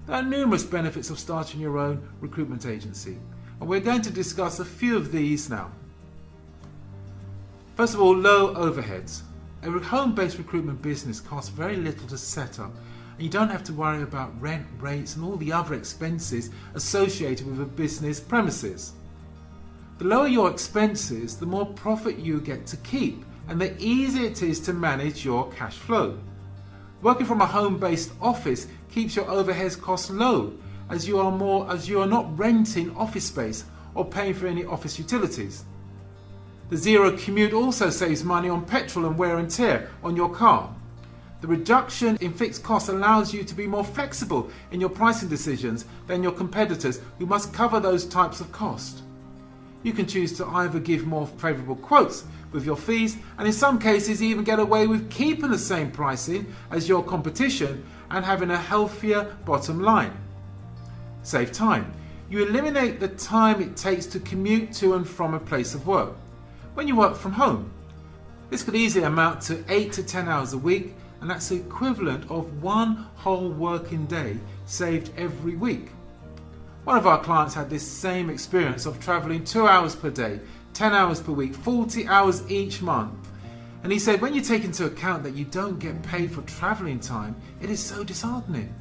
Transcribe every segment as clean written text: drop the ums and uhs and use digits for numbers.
There are numerous benefits of starting your own recruitment agency, and we're going to discuss a few of these now. First of all, low overheads. A home-based recruitment business costs very little to set up, and you don't have to worry about rent, rates and all the other expenses associated with a business premises. The lower your expenses, the more profit you get to keep, and the easier it is to manage your cash flow. Working from a home-based office keeps your overhead costs low, as you are not renting office space or paying for any office utilities. The zero commute also saves money on petrol and wear and tear on your car. The reduction in fixed costs allows you to be more flexible in your pricing decisions than your competitors who must cover those types of costs. You can choose to either give more favourable quotes with your fees, and in some cases even get away with keeping the same pricing as your competition and having a healthier bottom line. Save time. You eliminate the time it takes to commute to and from a place of work when you work from home. This could easily amount to 8 to 10 hours a week, and that's the equivalent of one whole working day saved every week. One of our clients had this same experience of travelling 2 hours per day, 10 hours per week, 40 hours each month. And he said, when you take into account that you don't get paid for travelling time, it is so disheartening.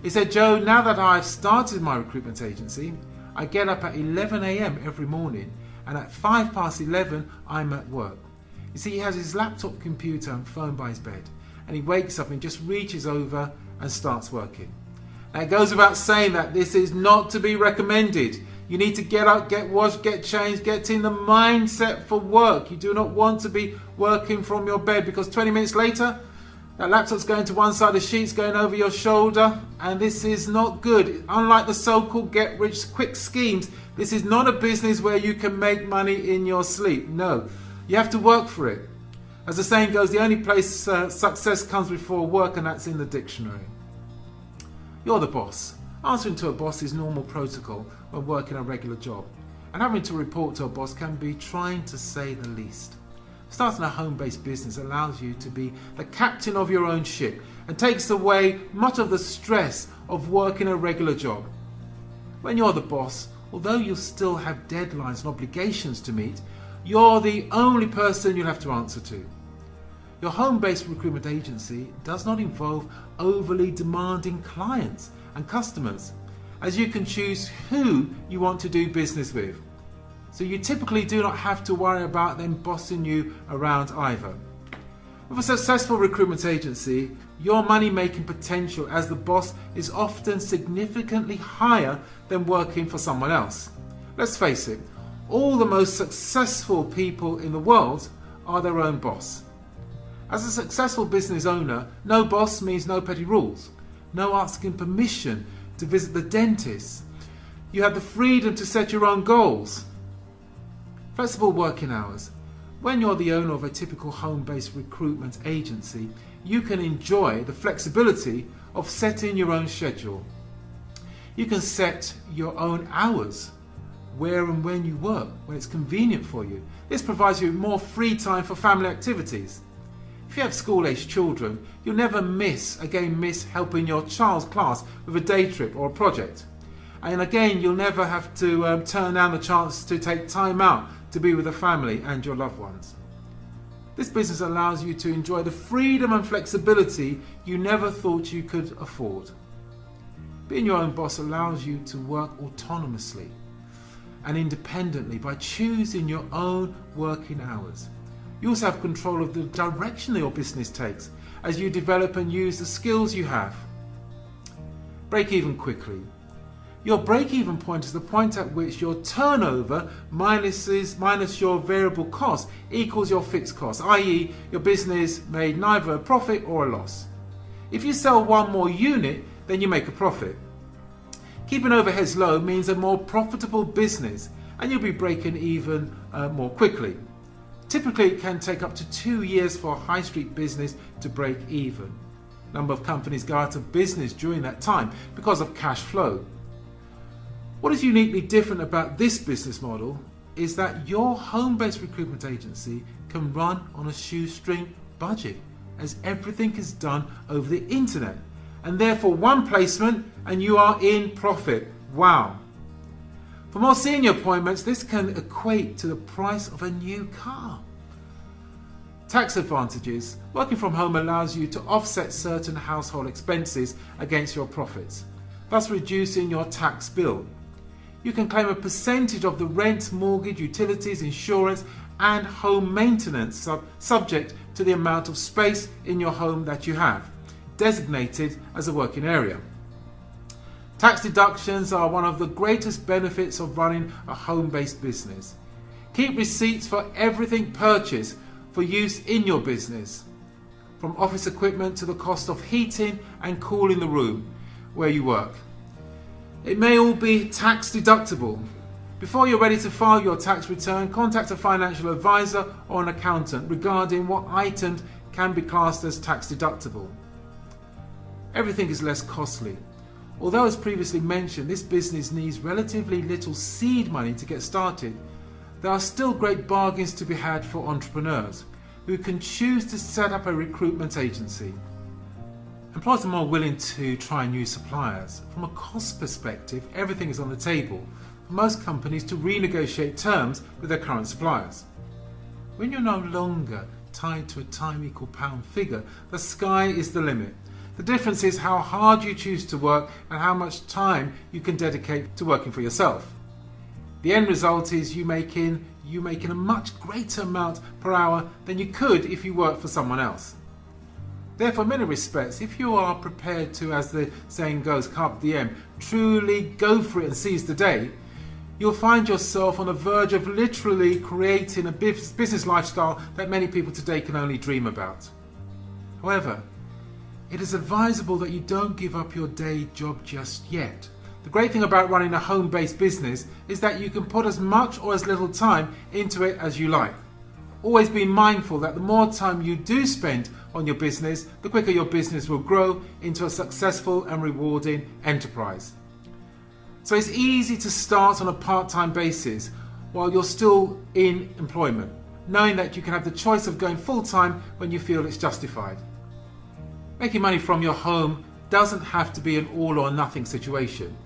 He said, Joe, now that I've started my recruitment agency, I get up at 11 a.m. every morning, and at 11:05 I'm at work. You see, he has his laptop, computer and phone by his bed, and he wakes up and just reaches over and starts working. Now, it goes without saying that this is not to be recommended. You need to get up, get washed, get changed, get in the mindset for work. You do not want to be working from your bed, because 20 minutes later, that laptop's going to one side, the sheet's going over your shoulder, and this is not good. Unlike the so-called get-rich-quick schemes, this is not a business where you can make money in your sleep. No, you have to work for it. As the saying goes, the only place success comes before work, and that's in the dictionary. You're the boss. Answering to a boss is normal protocol when working a regular job, and having to report to a boss can be trying, to say the least. Starting a home-based business allows you to be the captain of your own ship and takes away much of the stress of working a regular job. When you're the boss, although you'll still have deadlines and obligations to meet, you're the only person you'll have to answer to. Your home-based recruitment agency does not involve overly demanding clients and customers, as you can choose who you want to do business with. So you typically do not have to worry about them bossing you around either. With a successful recruitment agency, your money-making potential as the boss is often significantly higher than working for someone else. Let's face it, all the most successful people in the world are their own boss. As a successful business owner, no boss means no petty rules, no asking permission to visit the dentist. You have the freedom to set your own goals. Flexible working hours. When you're the owner of a typical home-based recruitment agency, you can enjoy the flexibility of setting your own schedule. You can set your own hours, where and when you work, when it's convenient for you. This provides you with more free time for family activities. If you have school-aged children, you'll never miss helping your child's class with a day trip or a project. And again, you'll never have to turn down the chance to take time out to be with the family and your loved ones. This business allows you to enjoy the freedom and flexibility you never thought you could afford. Being your own boss allows you to work autonomously and independently by choosing your own working hours. You also have control of the direction that your business takes as you develop and use the skills you have. Break even quickly. Your break-even point is the point at which your turnover minus your variable cost equals your fixed cost, i.e. your business made neither a profit or a loss. If you sell one more unit, then you make a profit. Keeping overheads low means a more profitable business, and you'll be breaking even more quickly. Typically, it can take up to 2 years for a high street business to break even. A number of companies go out of business during that time because of cash flow. What is uniquely different about this business model is that your home-based recruitment agency can run on a shoestring budget, as everything is done over the internet, and therefore one placement and you are in profit. Wow. For more senior appointments, this can equate to the price of a new car. Tax advantages. Working from home allows you to offset certain household expenses against your profits, thus reducing your tax bill. You can claim a percentage of the rent, mortgage, utilities, insurance and home maintenance subject to the amount of space in your home that you have, designated as a working area. Tax deductions are one of the greatest benefits of running a home-based business. Keep receipts for everything purchased for use in your business, from office equipment to the cost of heating and cooling the room where you work. It may all be tax deductible. Before you're ready to file your tax return, contact a financial advisor or an accountant regarding what items can be classed as tax deductible. Everything is less costly. Although, as previously mentioned, this business needs relatively little seed money to get started, there are still great bargains to be had for entrepreneurs who can choose to set up a recruitment agency. Employers are more willing to try new suppliers. From a cost perspective, everything is on the table for most companies to renegotiate terms with their current suppliers. When you're no longer tied to a time equal pound figure, the sky is the limit. The difference is how hard you choose to work and how much time you can dedicate to working for yourself. The end result is you making a much greater amount per hour than you could if you worked for someone else. Therefore, in many respects, if you are prepared to, as the saying goes, carpe diem, truly go for it and seize the day, you'll find yourself on the verge of literally creating a business lifestyle that many people today can only dream about. However, it is advisable that you don't give up your day job just yet. The great thing about running a home-based business is that you can put as much or as little time into it as you like. Always be mindful that the more time you do spend on your business, the quicker your business will grow into a successful and rewarding enterprise. So it's easy to start on a part-time basis while you're still in employment, knowing that you can have the choice of going full-time when you feel it's justified. Making money from your home doesn't have to be an all or nothing situation.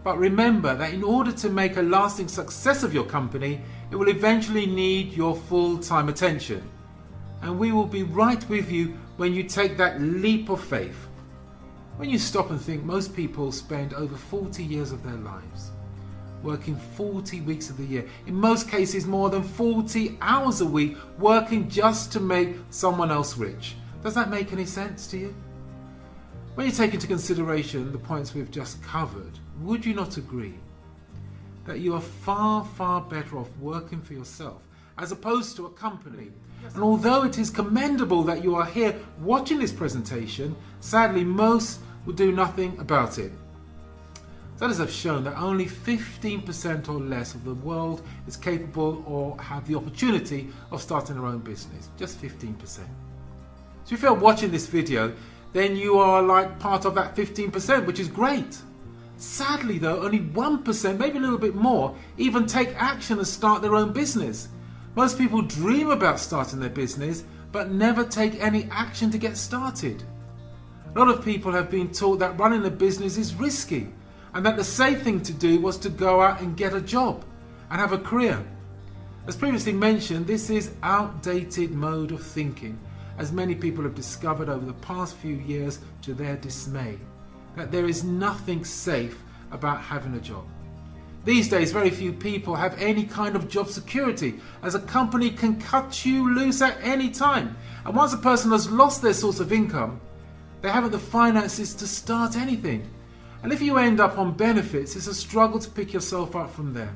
But remember that in order to make a lasting success of your company, it will eventually need your full-time attention. And we will be right with you when you take that leap of faith. When you stop and think, most people spend over 40 years of their lives working 40 weeks of the year. In most cases, more than 40 hours a week working just to make someone else rich. Does that make any sense to you? When you take into consideration the points we've just covered, would you not agree that you are far, far better off working for yourself as opposed to a company? And although it is commendable that you are here watching this presentation, sadly most will do nothing about it. Studies have shown that only 15% or less of the world is capable or have the opportunity of starting their own business. Just 15%. So if you're watching this video, then you are like part of that 15%, which is great. Sadly though, only 1%, maybe a little bit more, even take action and start their own business. Most people dream about starting their business, but never take any action to get started. A lot of people have been taught that running a business is risky, and that the safe thing to do was to go out and get a job and have a career. As previously mentioned, this is outdated mode of thinking, as many people have discovered over the past few years to their dismay, that there is nothing safe about having a job. These days, very few people have any kind of job security, as a company can cut you loose at any time. And once a person has lost their source of income, they haven't the finances to start anything. And if you end up on benefits, it's a struggle to pick yourself up from there.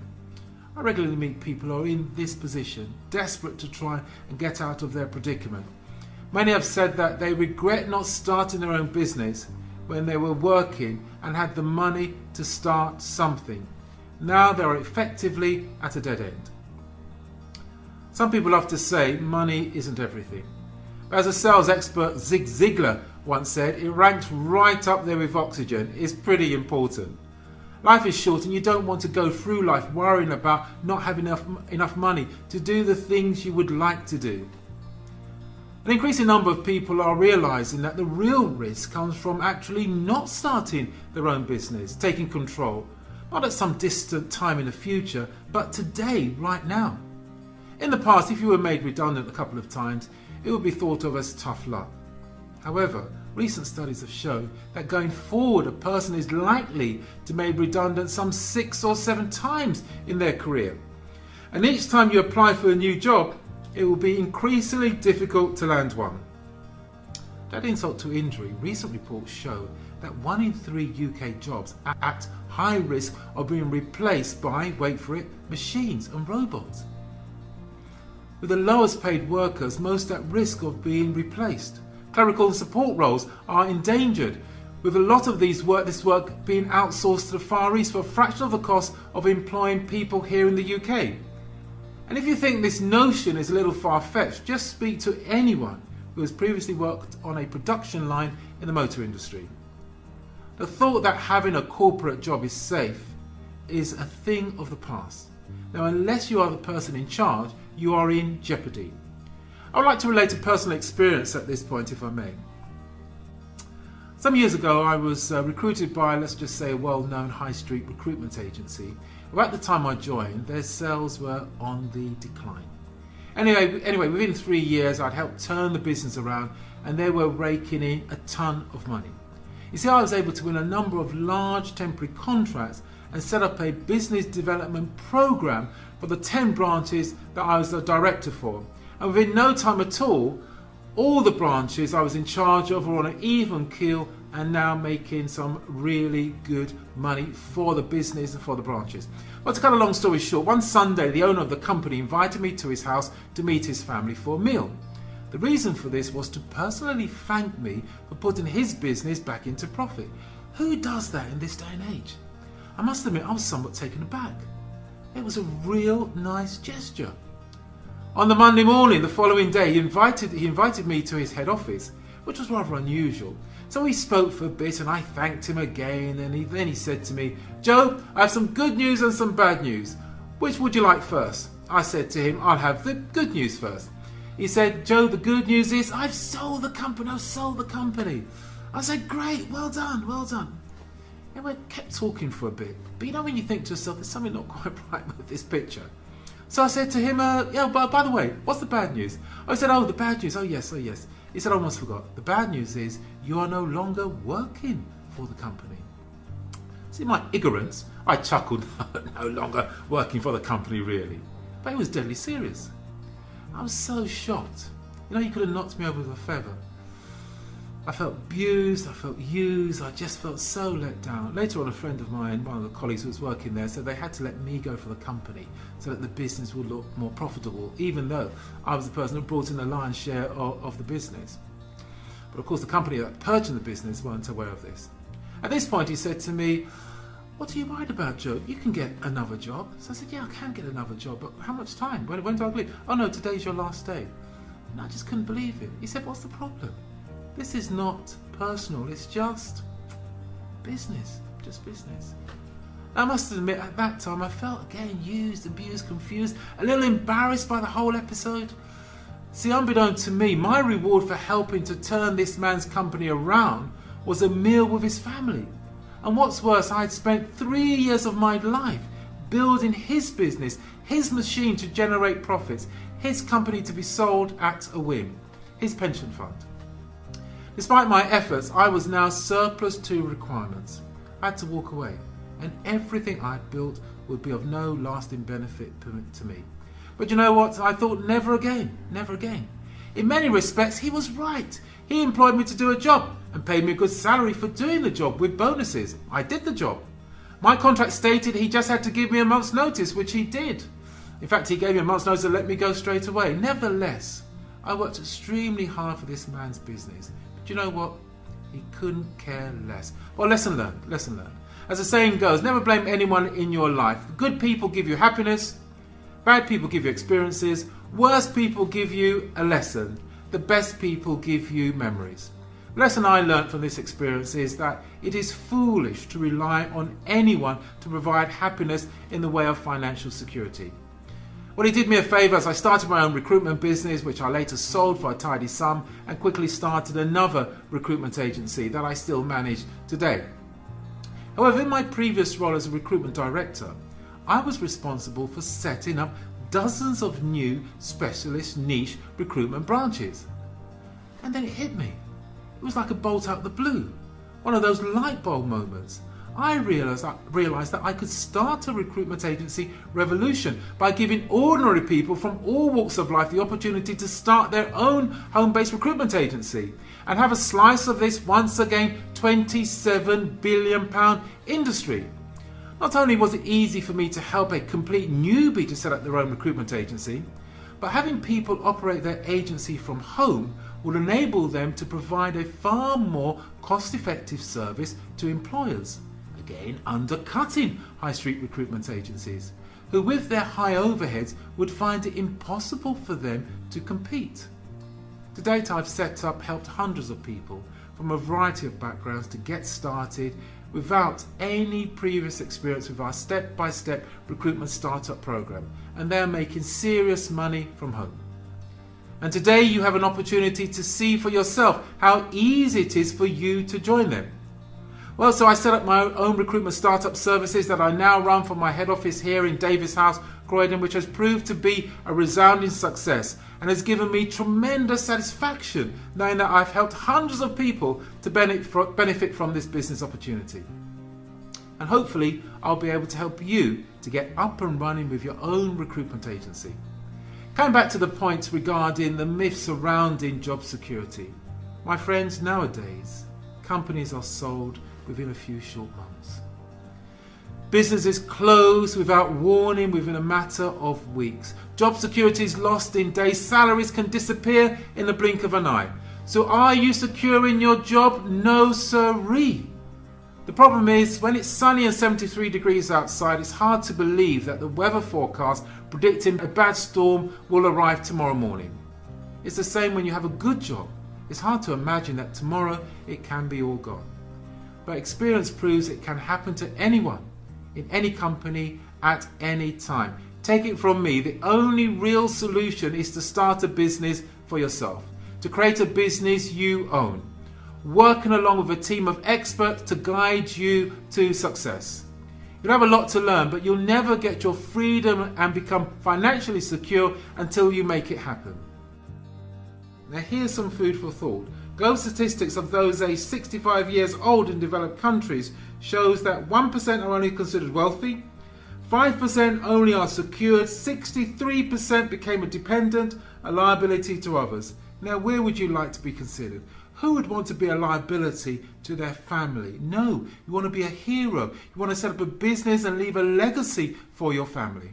I regularly meet people who are in this position, desperate to try and get out of their predicament. Many have said that they regret not starting their own business when they were working and had the money to start something. Now they are effectively at a dead end. Some people love to say money isn't everything. As a sales expert, Zig Ziglar once said, it ranked right up there with oxygen. It's pretty important. Life is short and you don't want to go through life worrying about not having enough money to do the things you would like to do. An increasing number of people are realising that the real risk comes from actually not starting their own business, taking control, not at some distant time in the future, but today, right now. In the past, if you were made redundant a couple of times, it would be thought of as tough luck. However, recent studies have shown that going forward, a person is likely to be made redundant some 6 or 7 times in their career. And each time you apply for a new job, it will be increasingly difficult to land one. To add insult to injury, recent reports show that 1 in 3 UK jobs are at high risk of being replaced by, wait for it, machines and robots. With the lowest paid workers most at risk of being replaced. Clerical and support roles are endangered, with a lot of this work being outsourced to the Far East for a fraction of the cost of employing people here in the UK. And if you think this notion is a little far-fetched, just speak to anyone who has previously worked on a production line in the motor industry. The thought that having a corporate job is safe is a thing of the past. Now, unless you are the person in charge, you are in jeopardy. I would like to relate a personal experience at this point, if I may. Some years ago, I was recruited by, let's just say, a well-known high street recruitment agency. Well, at the time I joined, their sales were on the decline. Anyway, within 3 years, I'd helped turn the business around, and they were raking in a ton of money. You see, I was able to win a number of large temporary contracts and set up a business development program for the 10 branches that I was the director for. And within no time at all the branches I was in charge of were on an even keel and now making some really good money for the business and for the branches. Well, to cut a long story short, one Sunday the owner of the company invited me to his house to meet his family for a meal. The reason for this was to personally thank me for putting his business back into profit. Who does that in this day and age? I must admit, I was somewhat taken aback. It was a real nice gesture. On the Monday morning, the following day, he invited me to his head office, which was rather unusual. So we spoke for a bit and I thanked him again, and then he said to me, "Joe, I have some good news and some bad news. Which would you like first?" I said to him, "I'll have the good news first." He said, "Joe, the good news is I've sold the company. I said, "Great, well done, well done." And we kept talking for a bit. But you know when you think to yourself, there's something not quite right with this picture. So I said to him, by the way, what's the bad news? I said, "Oh, the bad news, oh yes. He said, "I almost forgot. The bad news is you are no longer working for the company." See, my ignorance, I chuckled, no longer working for the company really. But he was deadly serious. I was so shocked. You know, he could have knocked me over with a feather. I felt abused, I felt used, I just felt so let down. Later on, a friend of mine, one of the colleagues who was working there, said they had to let me go for the company so that the business would look more profitable, even though I was the person who brought in the lion's share of the business. But of course, the company that purchased the business weren't aware of this. At this point, he said to me, "What are you worried about, Joe? You can get another job." So I said, "Yeah, I can get another job, but how much time? When do I leave?" "Oh no, today's your last day." And I just couldn't believe it. He said, "What's the problem? This is not personal, it's just business, I must admit, at that time I felt again used, abused, confused, a little embarrassed by the whole episode. See, unbeknownst to me, my reward for helping to turn this man's company around was a meal with his family. And what's worse, I had spent 3 years of my life building his business, his machine to generate profits, his company to be sold at a whim, his pension fund. Despite my efforts, I was now surplus to requirements. I had to walk away, and everything I had built would be of no lasting benefit to me. But you know what? I thought, never again, never again. In many respects, he was right. He employed me to do a job and paid me a good salary for doing the job with bonuses. I did the job. My contract stated he just had to give me a month's notice, which he did. In fact, he gave me a month's notice and let me go straight away. Nevertheless, I worked extremely hard for this man's business. But you know what? He couldn't care less. Well, lesson learned, lesson learned. As the saying goes, never blame anyone in your life. Good people give you happiness. Bad people give you experiences. Worst people give you a lesson. The best people give you memories. The lesson I learned from this experience is that it is foolish to rely on anyone to provide happiness in the way of financial security. Well, he did me a favour as I started my own recruitment business, which I later sold for a tidy sum, and quickly started another recruitment agency that I still manage today. However, in my previous role as a recruitment director, I was responsible for setting up dozens of new specialist niche recruitment branches. And then it hit me. It was like a bolt out of the blue. One of those light bulb moments. I realised that I could start a recruitment agency revolution by giving ordinary people from all walks of life the opportunity to start their own home-based recruitment agency and have a slice of this once again £27 billion industry. Not only was it easy for me to help a complete newbie to set up their own recruitment agency, but having people operate their agency from home will enable them to provide a far more cost-effective service to employers, again undercutting high street recruitment agencies, who with their high overheads would find it impossible for them to compete. To date, I've helped hundreds of people from a variety of backgrounds to get started without any previous experience with our step-by-step recruitment startup program, and they're making serious money from home. And today you have an opportunity to see for yourself how easy it is for you to join them. Well, so I set up my own recruitment startup services that I now run from my head office here in Davis House, Croydon, which has proved to be a resounding success and has given me tremendous satisfaction knowing that I've helped hundreds of people to benefit from this business opportunity. And hopefully I'll be able to help you to get up and running with your own recruitment agency. Coming back to the point regarding the myths surrounding job security. My friends, nowadays, companies are sold within a few short months. Businesses close without warning within a matter of weeks. Job security is lost in days. Salaries can disappear in the blink of an eye. So are you secure in your job? No sirree. The problem is, when it's sunny and 73 degrees outside, it's hard to believe that the weather forecast predicting a bad storm will arrive tomorrow morning. It's the same when you have a good job. It's hard to imagine that tomorrow it can be all gone. But experience proves it can happen to anyone, in any company, at any time. Take it from me, the only real solution is to start a business for yourself, to create a business you own, working along with a team of experts to guide you to success. You'll have a lot to learn, but you'll never get your freedom and become financially secure until you make it happen. Now here's some food for thought. Global statistics of those aged 65 years old in developed countries shows that 1% are only considered wealthy, 5% only are secured, 63% became a dependent, a liability to others. Now where would you like to be considered? Who would want to be a liability to their family? No, you want to be a hero. You want to set up a business and leave a legacy for your family.